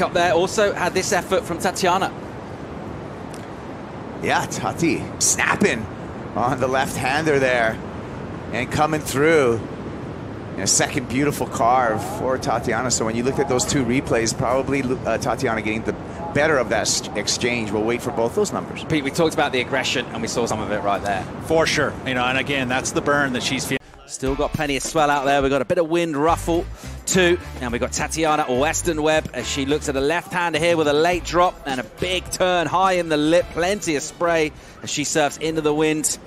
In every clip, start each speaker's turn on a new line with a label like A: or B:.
A: up there. Also had this effort from Tatiana.
B: Yeah, Tati snapping on the left-hander there and coming through. A second beautiful carve for Tatiana. So when you look at those two replays, probably Tatiana getting the better of that exchange. We'll wait for both those numbers.
A: Pete, we talked about the aggression, and we saw some of it right there.
C: For sure. You know, and again, that's the burn that she's feeling.
A: Still got plenty of swell out there. We've got a bit of wind ruffle too. And we've got Tatiana Weston-Webb as she looks at a left-hander here with a late drop and a big turn high in the lip. Plenty of spray as she surfs into the wind.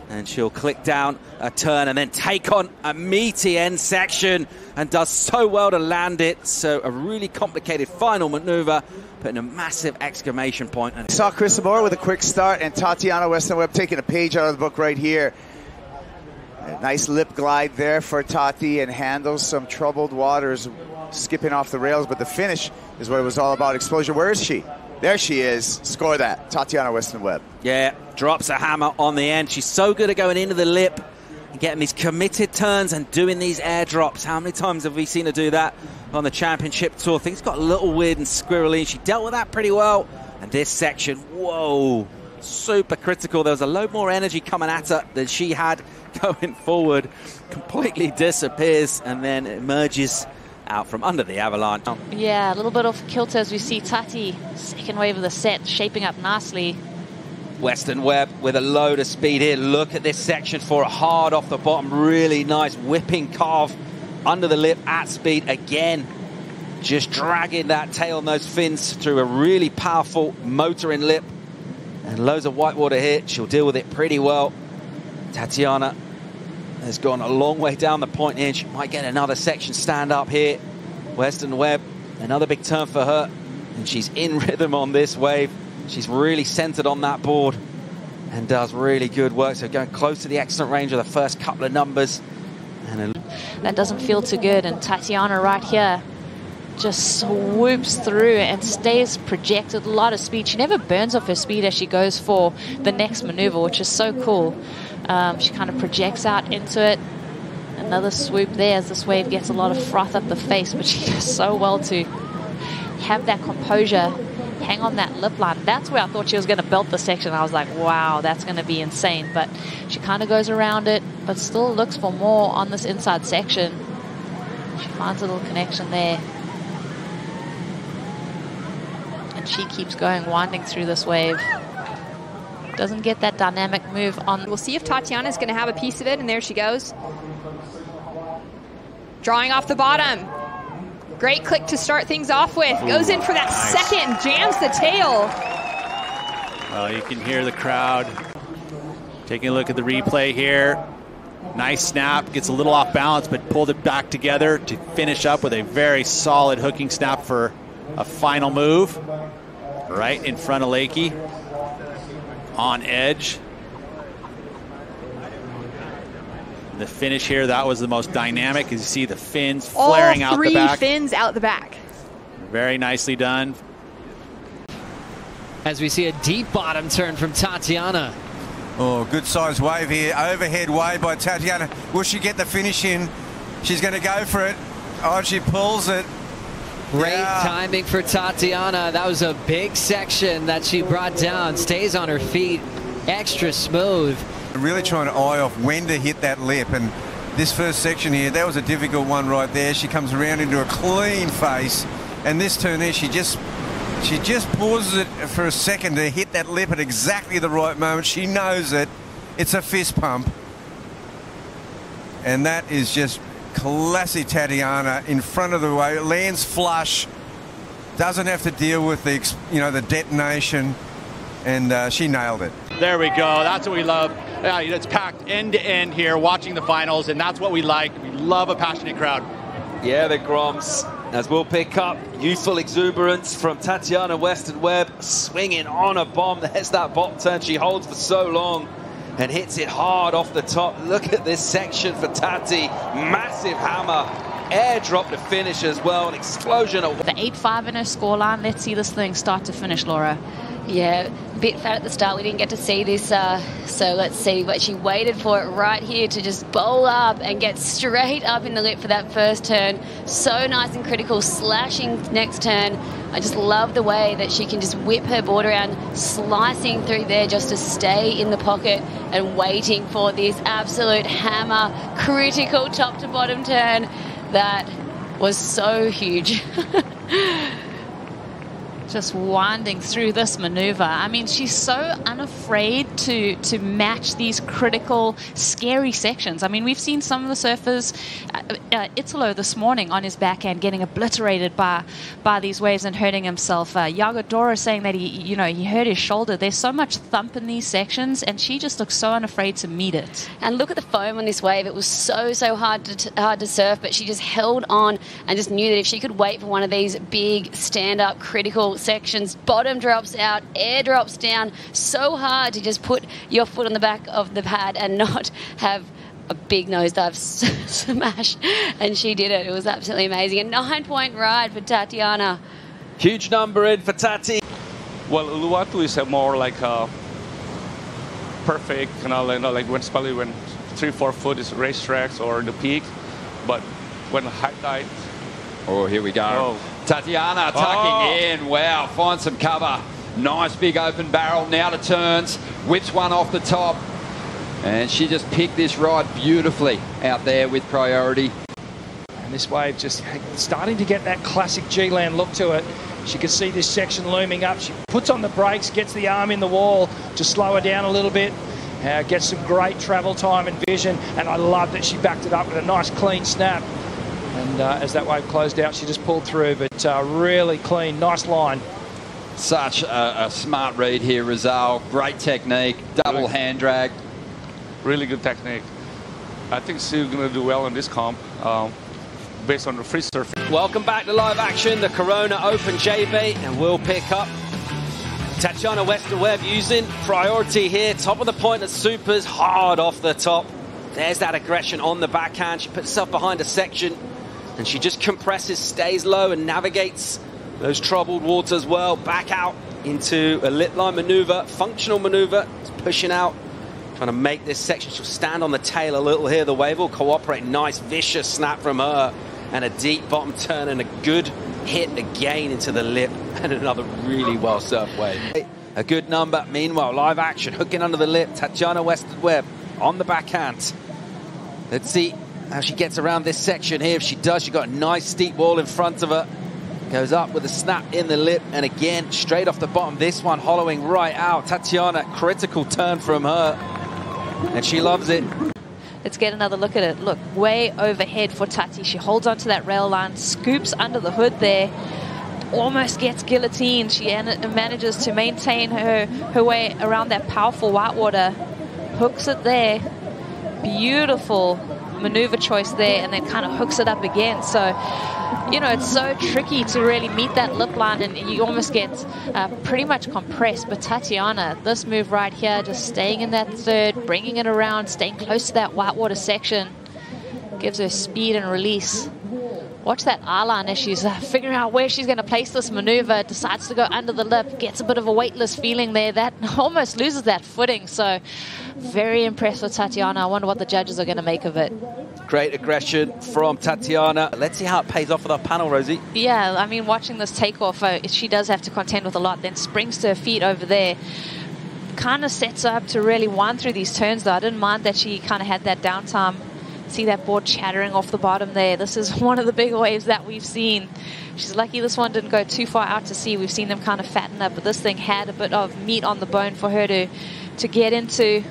A: And she'll click down a turn and then take on a meaty end section and does so well to land it. So a really complicated final maneuver, putting a massive exclamation point. And
B: saw Chris Moore with a quick start and Tatiana Weston-Webb taking a page out of the book right here. A nice lip glide there for Tati and handles some troubled waters, skipping off the rails. But the finish is what it was all about. Explosion. Where is she? There she is. Score that. Tatiana Weston-Webb.
A: Yeah, drops a hammer on the end. She's so good at going into the lip and getting these committed turns and doing these airdrops. How many times have we seen her do that on the championship tour? Things got a little weird and squirrely, and she dealt with that pretty well. And this section, whoa, super critical. There was a load more energy coming at her than she had going forward. Completely disappears and then emerges out from under the avalanche.
D: Yeah, a little bit of kilter as we see Tati, second wave of the set, shaping up nicely.
A: Weston-Webb with a load of speed here. Look at this section for a hard off the bottom. Really nice whipping carve under the lip at speed. Again, just dragging that tail and those fins through a really powerful motoring lip. And loads of whitewater here. She'll deal with it pretty well. Tatiana has gone a long way down the point here. She might get another section stand up here. Weston-Webb, another big turn for her. And she's in rhythm on this wave. She's really centered on that board and does really good work. So going close to the excellent range of the first couple of numbers. And
D: that doesn't feel too good. And Tatiana right here just swoops through and stays projected. A lot of speed. She never burns off her speed as she goes for the next maneuver, which is so cool. She kind of projects out into it. Another swoop there as this wave gets a lot of froth up the face, but she does so well to have that composure, hang on that lip line. That's where I thought she was going to belt the section. I was like, wow, that's going to be insane. But she kind of goes around it, but still looks for more on this inside section. She finds a little connection there. And she keeps going, winding through this wave. Doesn't get that dynamic move on.
E: We'll see if Tatiana's going to have a piece of it, and there she goes. Drawing off the bottom. Great click to start things off with. Goes in for that second, jams the tail.
C: Well, you can hear the crowd taking a look at the replay here. Nice snap, gets a little off balance, but pulled it back together to finish up with a very solid hooking snap for a final move. Right in front of Lakey. On edge. The finish here, that was the most dynamic, as you see the fins flaring out the back.
E: All three fins out the back.
C: Very nicely done.
F: As we see a deep bottom turn from Tatiana.
G: Oh, good sized wave here. Overhead wave by Tatiana. Will she get the finish in? She's going to go for it. Oh, she pulls it.
F: Great timing for Tatiana. That was a big section that she brought down. Stays on her feet. Extra smooth.
G: Really trying to eye off when to hit that lip. And this first section here, that was a difficult one right there. She comes around into a clean face. And this turn there, she just pauses it for a second to hit that lip at exactly the right moment. She knows it. It's a fist pump. And that is just classic Tatiana in front of the wave. Lands flush. Doesn't have to deal with the, the detonation. And she nailed it.
C: There we go. That's what we love. Yeah, it's packed end to end here watching the finals, and that's what we like. We love a passionate crowd.
A: Yeah, the Groms, as we'll pick up youthful exuberance from Tatiana Weston-Webb, swinging on a bomb. There's that bottom turn she holds for so long and hits it hard off the top. Look at this section for Tati. Massive hammer. Airdrop to finish as well. An explosion.
D: The 8-5 in her scoreline. Let's see this thing start to finish, Laura.
H: Yeah, a bit fat at the start. We didn't get to see this, so let's see. But she waited for it right here to just bowl up and get straight up in the lip for that first turn. So nice and critical, slashing next turn. I just love the way that she can just whip her board around, slicing through there just to stay in the pocket and waiting for this absolute hammer, critical top to bottom turn that was so huge.
D: Just winding through this maneuver. I mean, she's so unafraid to match these critical, scary sections. I mean, we've seen some of the surfers, Italo this morning on his backhand getting obliterated by these waves and hurting himself. Yagodora saying that he hurt his shoulder. There's so much thump in these sections, and she just looks so unafraid to meet it.
H: And look at the foam on this wave. It was so hard to surf, but she just held on and just knew that if she could wait for one of these big stand-up critical sections, bottom drops out, air drops down, so hard to just put your foot on the back of the pad and not have a big nosedive smash. And she did it. It was absolutely amazing. A 9-point ride for Tatiana.
A: Huge number in for Tati.
I: Well, Uluwatu is a more like a perfect, like when especially when 3-4 foot is racetracks or the peak, but when high tide.
J: Oh, here we go.
I: Oh.
J: Tatiana tucking in. Wow, find some cover. Nice big open barrel now to turns. Whips one off the top. And she just picked this ride beautifully out there with priority.
K: And this wave just starting to get that classic G-Land look to it. She can see this section looming up. She puts on the brakes, gets the arm in the wall to slow her down a little bit. Gets some great travel time and vision. And I love that she backed it up with a nice clean snap. And as that wave closed out, she just pulled through, but really clean, nice line.
J: Such a smart read here, Rizal. Great technique, double hand drag.
I: Really good technique. I think she's going to do well in this comp based on the free surf.
A: Welcome back to live action, the Corona Open J-Bait, and we'll pick up Tatiana Weston-Webb using priority here. Top of the point at supers, hard off the top. There's that aggression on the backhand. She puts herself behind a section. And she just compresses, stays low, and navigates those troubled waters well. Back out into a lip line maneuver, functional maneuver. It's pushing out, trying to make this section. She'll stand on the tail a little here. The wave will cooperate. Nice, vicious snap from her. And a deep bottom turn and a good hit again into the lip. And another really well surfed wave. A good number. Meanwhile, live action, hooking under the lip. Tatiana Weston-Webb on the backhand. Let's see how she gets around this section here. If she does, she's got a nice steep wall in front of her. Goes up with a snap in the lip, and again, straight off the bottom. This one hollowing right out. Tatiana, critical turn from her, and she loves it.
D: Let's get another look at it. Look, way overhead for Tati. She holds onto that rail line, scoops under the hood there, almost gets guillotined. She manages to maintain her way around that powerful whitewater. Hooks it there. Beautiful maneuver choice there, and then kind of hooks it up again. So, it's so tricky to really meet that lip line, and you almost get pretty much compressed. But Tatiana, this move right here, just staying in that third, bringing it around, staying close to that whitewater section, gives her speed and release. Watch that eye-line as she's figuring out where she's going to place this maneuver. Decides to go under the lip, gets a bit of a weightless feeling there. That almost loses that footing. So very impressed with Tatiana. I wonder what the judges are going to make of it.
A: Great aggression from Tatiana. Let's see how it pays off with our panel, Rosie.
D: Yeah, I mean, watching this takeoff, she does have to contend with a lot. Then springs to her feet over there. Kind of sets her up to really wind through these turns, though. I didn't mind that she kind of had that downtime. See that board chattering off the bottom there. This is one of the bigger waves that we've seen. She's lucky this one didn't go too far out to sea. We've seen them kind of fatten up, but this thing had a bit of meat on the bone for her to get into.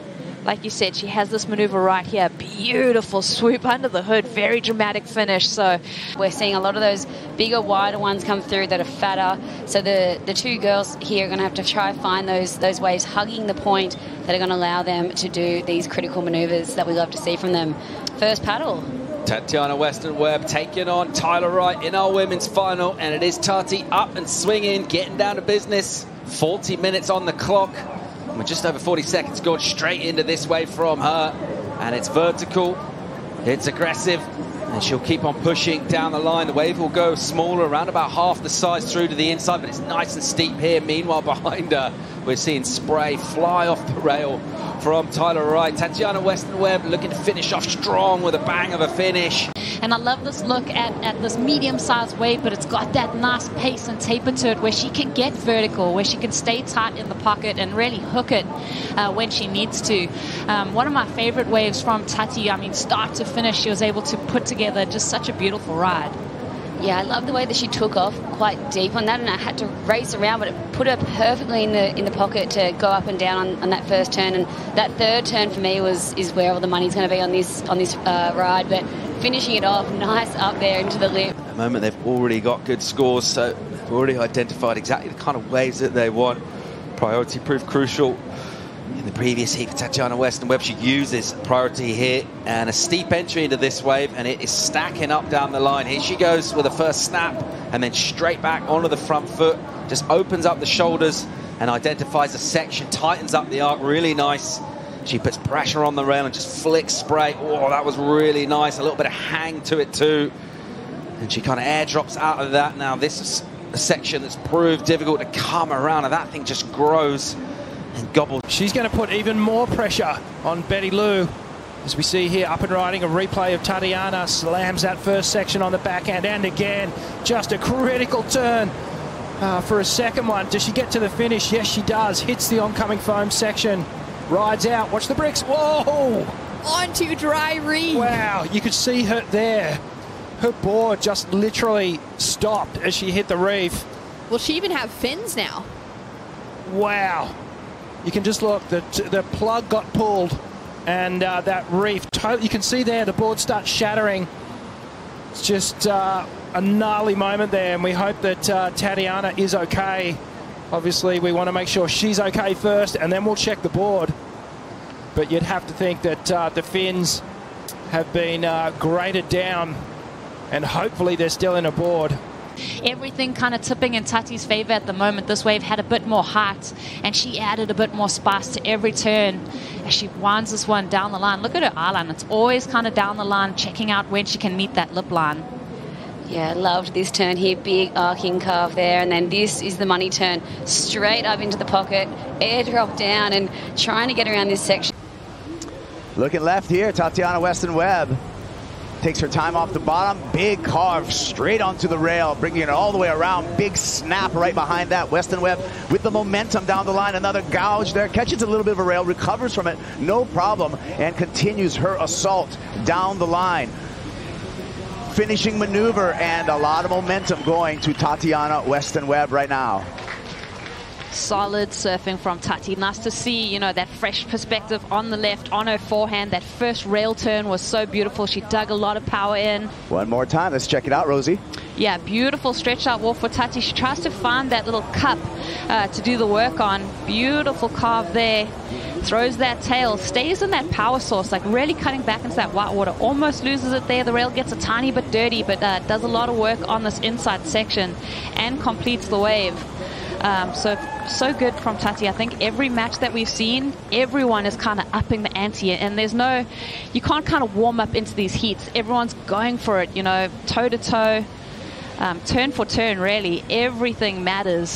D: Like you said, she has this maneuver right here. Beautiful swoop under the hood. Very dramatic finish. So
H: we're seeing a lot of those bigger, wider ones come through that are fatter. So the two girls here are going to have to try and find those waves hugging the point that are going to allow them to do these critical maneuvers that we love to see from them. First paddle.
A: Tatiana Weston-Webb taking on Tyler Wright in our women's final, and it is Tati up and swinging, getting down to business. 40 minutes on the clock. We're just over 40 seconds going straight into this wave from her, and it's vertical, it's aggressive, and she'll keep on pushing down the line. The wave will go smaller, around about half the size through to the inside, but it's nice and steep here. Meanwhile, behind her, we're seeing spray fly off the rail from Tyler Wright. Tatiana Weston-Webb looking to finish off strong with a bang of a finish.
D: And I love this look at this medium-sized wave, but it's got that nice pace and taper to it where she can get vertical, where she can stay tight in the pocket and really hook it when she needs to. One of my favorite waves from Tati, I mean, start to finish, she was able to put together just such a beautiful ride.
H: Yeah, I love the way that she took off quite deep on that, and I had to race around, but it put her perfectly in the pocket to go up and down on that first turn. And that third turn for me is where all the money's going to be on this ride. But finishing it off nice up there into the lip.
A: At the moment, they've already got good scores, so they've already identified exactly the kind of waves that they want. Priority proved crucial. In the previous heat for Tatiana Weston-Webb, she uses priority here and a steep entry into this wave, and it is stacking up down the line. Here she goes with a first snap and then straight back onto the front foot, just opens up the shoulders and identifies a section, tightens up the arc, really nice. She puts pressure on the rail and just flicks spray. Oh, that was really nice. A little bit of hang to it too. And she kind of airdrops out of that. Now this is a section that's proved difficult to come around, and that thing just grows and gobbled.
K: She's going to put even more pressure on Betty Lou. As we see here, up and riding, a replay of Tatiana slams that first section on the backhand, and again, just a critical turn for a second one. Does she get to the finish? Yes, she does. Hits the oncoming foam section, rides out. Watch the bricks. Whoa!
E: Onto dry reef.
K: Wow, you could see her there. Her board just literally stopped as she hit the reef.
E: Will she even have fins now?
K: Wow. You can just look, the plug got pulled, and that reef, you can see there the board starts shattering. It's just a gnarly moment there, and we hope that Tatiana is okay. Obviously, we want to make sure she's okay first, and then we'll check the board. But you'd have to think that the fins have been graded down, and hopefully they're still in a board.
D: Everything kind of tipping in Tati's favor at the moment. This wave had a bit more height, and she added a bit more spice to every turn as she winds this one down the line. Look at her eye line. It's always kind of down the line, checking out when she can meet that lip line.
H: Yeah, loved this turn here. Big arcing carve there, and then this is the money turn. Straight up into the pocket, airdrop down, and trying to get around this section.
B: Looking left here, Tatiana Weston-Webb takes her time off the bottom. Big carve straight onto the rail, bringing it all the way around. Big snap right behind that. Weston-Webb with the momentum down the line. Another gouge there. Catches a little bit of a rail, recovers from it, no problem, and continues her assault down the line. Finishing maneuver, and a lot of momentum going to Tatiana Weston-Webb right now.
D: Solid surfing from Tati. Nice to see, you know, that fresh perspective on the left, on her forehand. That first rail turn was so beautiful. She dug a lot of power in.
B: One more time. Let's check it out, Rosie.
D: Yeah, beautiful stretch out walk for Tati. She tries to find that little cup to do the work on. Beautiful carve there. Throws that tail, stays in that power source, like really cutting back into that white water. Almost loses it there. The rail gets a tiny bit dirty, but does a lot of work on this inside section and completes the wave. So good from Tati. I think every match that we've seen, everyone is kind of upping the ante, and there's no, you can't kind of warm up into these heats. Everyone's going for it, you know, toe to toe, turn for turn, really. Everything matters.